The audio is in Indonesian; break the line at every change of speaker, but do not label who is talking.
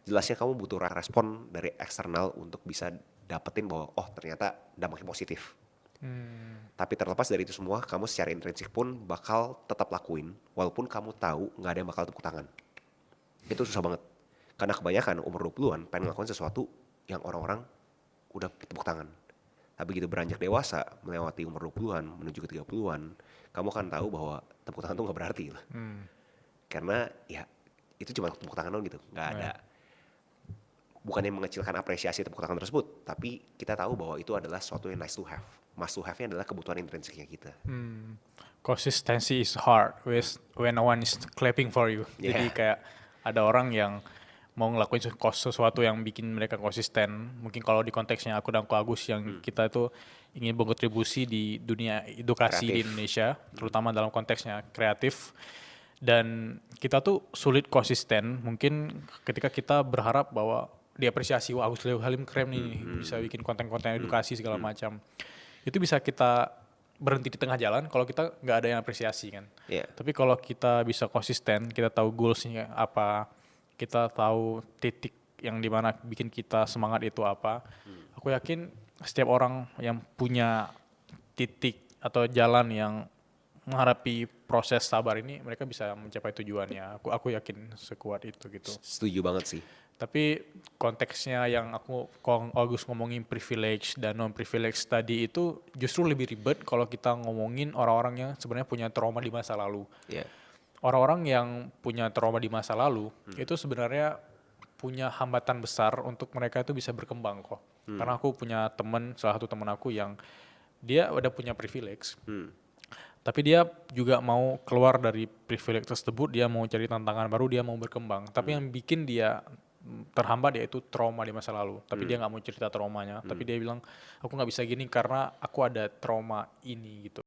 Jelasnya kamu butuh respon dari eksternal untuk bisa dapetin bahwa oh ternyata dampaknya positif. Tapi terlepas dari itu semua, kamu secara intrinsik pun bakal tetap lakuin, walaupun kamu tahu nggak ada yang bakal tepuk tangan. Itu susah banget. Karena kebanyakan umur 20-an pengen ngelakuin sesuatu yang orang-orang udah tepuk tangan. Tapi begitu beranjak dewasa, melewati umur 20-an, menuju ke 30-an, kamu akan tahu bahwa tepuk tangan itu nggak berarti lah. Karena ya itu cuma tepuk tangan doang gitu, nggak ada. Bukannya mengecilkan apresiasi tepuk tangan tersebut, tapi kita tahu bahwa itu adalah sesuatu yang nice to have. Must to have-nya adalah kebutuhan intrinsiknya kita.
Consistency is hard when no one is clapping for you. Jadi kayak ada orang yang mau ngelakuin sesuatu yang bikin mereka konsisten. Mungkin kalau di konteksnya aku dan Ko Agus yang kita itu ingin berkontribusi di dunia edukasi di Indonesia, terutama dalam konteksnya kreatif. Dan kita tuh sulit konsisten. Mungkin ketika kita berharap bahwa diapresiasi, wah Agus Leo Halim keren nih, bisa bikin konten-konten edukasi segala macam. Itu bisa kita berhenti di tengah jalan kalau kita nggak ada yang apresiasi kan. Tapi kalau kita bisa konsisten, kita tahu goalsnya apa, kita tahu titik yang dimana bikin kita semangat itu apa. Aku yakin setiap orang yang punya titik atau jalan yang menghadapi proses sabar ini, mereka bisa mencapai tujuannya. Aku yakin sekuat itu gitu.
Setuju banget sih.
Tapi konteksnya yang Agus ngomongin privilege dan non privilege tadi itu justru lebih ribet kalau kita ngomongin orang-orang yang sebenarnya punya trauma di masa lalu. Orang-orang yang punya trauma di masa lalu itu sebenarnya punya hambatan besar untuk mereka itu bisa berkembang kok. Karena aku punya salah satu teman aku yang dia udah punya privilege. Tapi dia juga mau keluar dari privilege tersebut, dia mau cari tantangan baru, dia mau berkembang. Tapi yang bikin dia terhambat yaitu trauma di masa lalu. Tapi dia nggak mau cerita traumanya. Tapi dia bilang, aku nggak bisa gini karena aku ada trauma ini gitu.